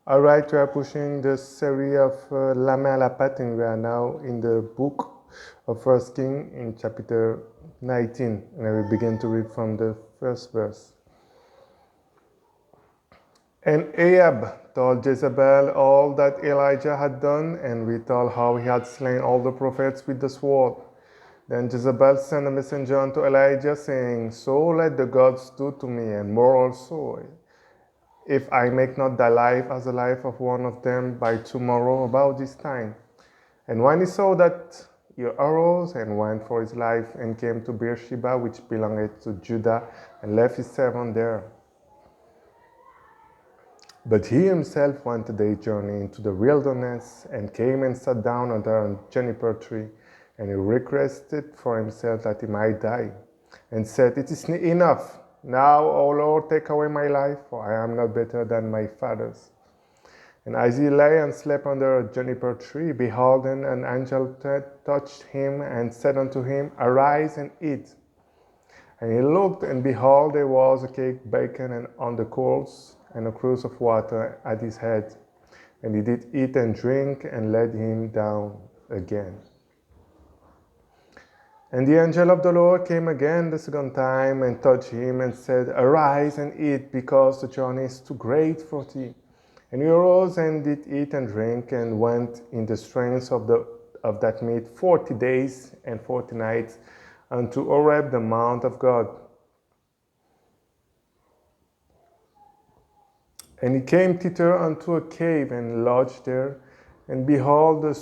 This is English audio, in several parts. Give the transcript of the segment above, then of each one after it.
All right, we are pushing the series of La main à la pâte, and we are now in the book of First King in chapter 19, and I will begin to read from the first verse. And Ahab told Jezebel all that Elijah had done, and retold how he had slain all the prophets with the sword. Then Jezebel sent a messenger unto Elijah, saying, So let the gods do to me, and more also, if I make not thy life as the life of one of them by tomorrow about this time. And when he saw that, he arose and went for his life, and came to Beersheba, which belonged to Judah, and left his servant there. But he himself went a day's journey into the wilderness, and came and sat down under a juniper tree, and he requested for himself that he might die, and said, It is enough. Now, O Lord, take away my life, for I am not better than my fathers. And as he lay and slept under a juniper tree, behold, an angel touched him, and said unto him, Arise and eat. And he looked, and behold, there was a cake baken and on the coals, and a cruse of water at his head. And he did eat and drink, and laid him down again. And the angel of the Lord came again the second time, and touched him, and said, Arise and eat, because the journey is too great for thee. And he arose and did eat and drink, and went in the strength of that meat 40 days and 40 nights unto Horeb, the mount of God. And he came thither unto a cave, and lodged there. And behold, the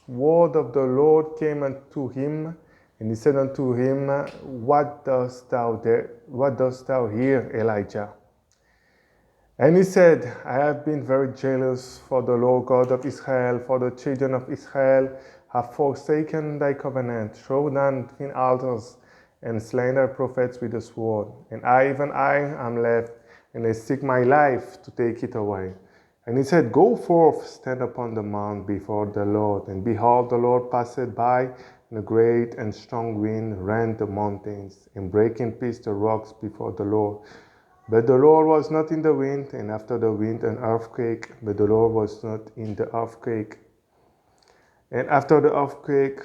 word of the Lord came unto him, and he said unto him, What dost thou here, Elijah? And he said, I have been very jealous for the Lord God of Israel, for the children of Israel have forsaken thy covenant, thrown down thin altars, and slain thy prophets with the sword. And even I am left, and I seek my life to take it away. And he said, Go forth, stand upon the mount before the Lord. And behold, the Lord passed by, and a great and strong wind rent the mountains, and brake in pieces the rocks before the Lord. But the Lord was not in the wind, and after the wind an earthquake, but the Lord was not in the earthquake. And after the earthquake,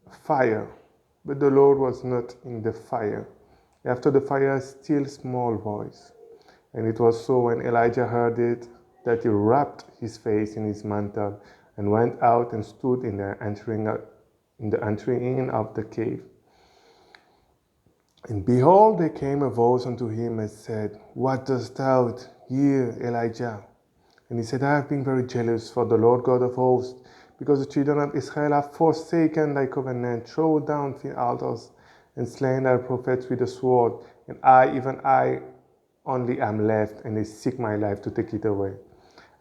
fire, but the Lord was not in the fire. After the fire, a still small voice. And it was so, when Elijah heard it, that he wrapped his face in his mantle, and went out and stood in the entering in of the cave. And behold, there came a voice unto him, and said, What dost thou here, Elijah? And he said, I have been very jealous for the Lord God of hosts, because the children of Israel have forsaken thy covenant, thrown down thin altars, and slain thy prophets with the sword. And I, even I, only am left, and they seek my life to take it away.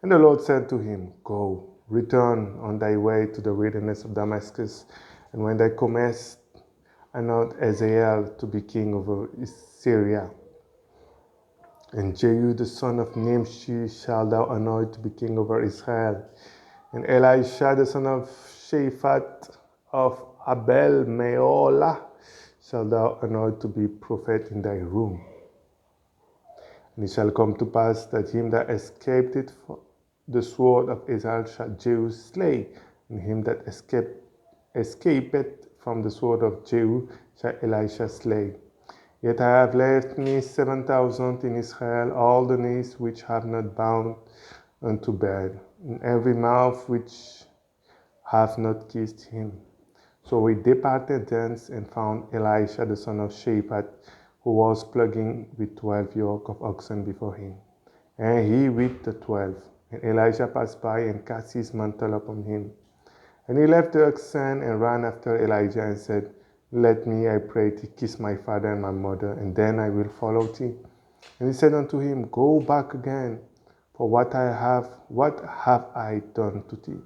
And the Lord said to him, Go, return on thy way to the wilderness of Damascus, and when thou comest, anoint Hazael to be king over Syria. And Jehu the son of Nimshi shalt thou anoint to be king over Israel. And Elisha the son of Shaphat of Abel Meolah shalt thou anoint to be prophet in thy room. And it shall come to pass that him that escaped it from the sword of Israel shall Jehu slay, and him that escaped from the sword of Jehu shall Elisha slay. Yet I have left me 7,000 in Israel, all the knees which have not bound unto bed, and every mouth which have not kissed him. So we departed thence, and found Elisha the son of Shaphat, who was plugging with 12 yoke of oxen before him, and he with the 12. And Elisha passed by, and cast his mantle upon him. And he left the oxen, and ran after Elijah, and said, Let me, I pray thee, kiss my father and my mother, and then I will follow thee. And he said unto him, Go back again, for what have I done to thee?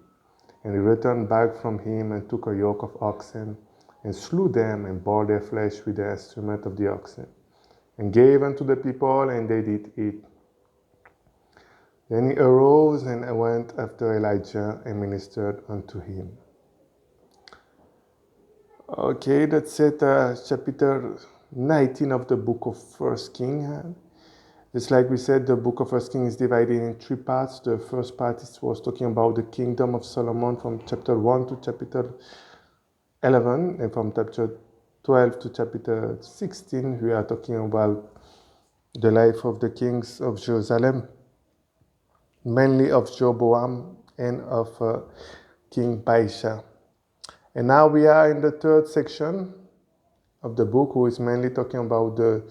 And he returned back from him, and took a yoke of oxen, and slew them, and bore their flesh with the instrument of the oxen, and gave unto the people, and they did eat. Then he arose and went after Elijah, and ministered unto him. Okay, that's it, chapter 19 of the book of First King. Just like we said, the book of First Kings is divided in three parts. The first part was talking about the kingdom of Solomon from chapter 1 to chapter 11, and from chapter 12 to chapter 16, we are talking about the life of the kings of Jerusalem, mainly of Jeroboam and of King Baisha. And now we are in the third section of the book, who is mainly talking about the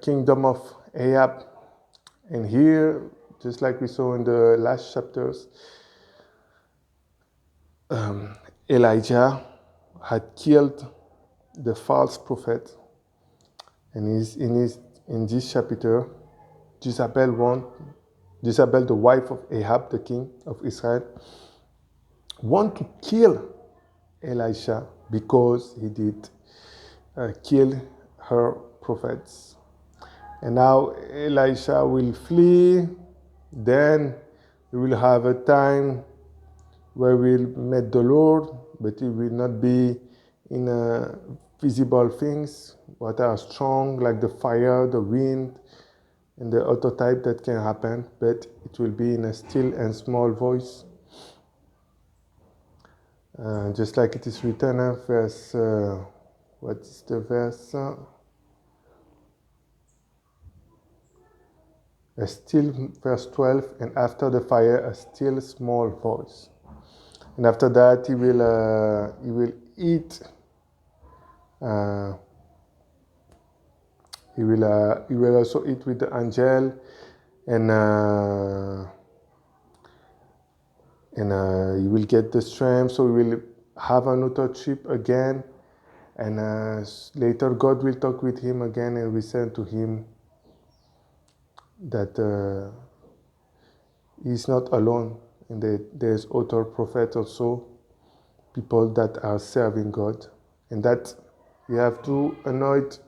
kingdom of Ahab. And here, just like we saw in the last chapters, Elijah had killed the false prophet, and in this chapter, Jezebel, the wife of Ahab, the king of Israel, want to kill Elisha because he did kill her prophets. And now Elisha will flee. Then we will have a time where we'll meet the Lord, but it will not be in visible things, but are strong, like the fire, the wind, and the other type that can happen, but it will be in a still and small voice. Just like it is written, verse, what is the verse? A still, verse 12, and after the fire, a still small voice. And after that, he will eat. He will also eat with the angel, and he will get the strength. So he will have another trip again, and later God will talk with him again and will say to him that he's not alone, and there's other prophets also, people that are serving God, and that you have to anoint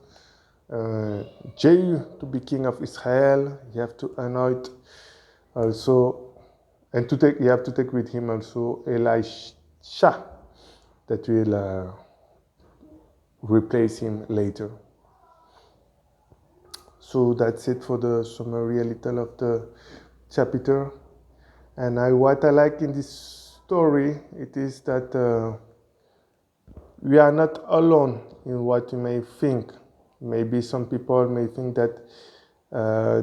Jehu to be king of Israel. You have to anoint also, and you have to take with him also Elisha, that will replace him later. So that's it for the summary, a little of the chapter. And what I like in this story, it is that we are not alone in what you may think. Maybe some people may think that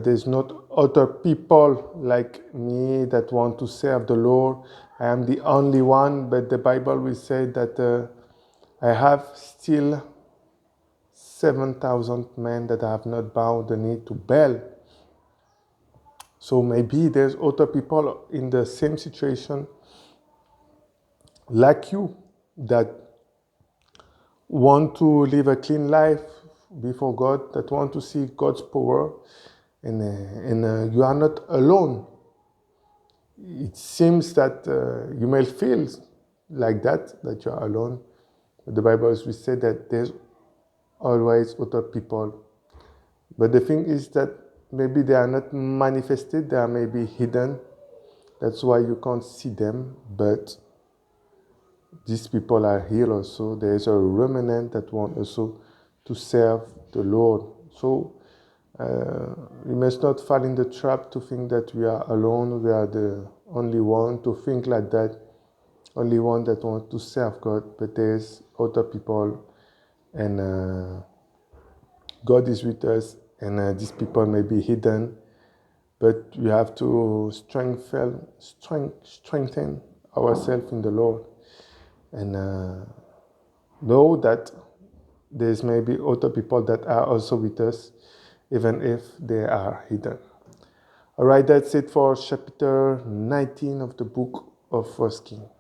there's not other people like me that want to serve the Lord. I am the only one, but the Bible will say that I have still 7,000 men that have not bowed the knee to Baal. So maybe there's other people in the same situation like you that want to live a clean life before God, that want to see God's power, and you are not alone. It seems that you may feel like that you are alone. But the Bible will say that there's always other people. But the thing is that maybe they are not manifested, they are maybe hidden. That's why you can't see them, but these people are here also. There is a remnant that want also to serve the Lord. So we must not fall in the trap to think that we are alone, we are the only one, to think like that, only one that wants to serve God, but there's other people, and God is with us, and these people may be hidden, but we have to strengthen ourselves in the Lord, and know that there's maybe other people that are also with us, even if they are hidden. All right, that's it for chapter 19 of the book of 1 Kings.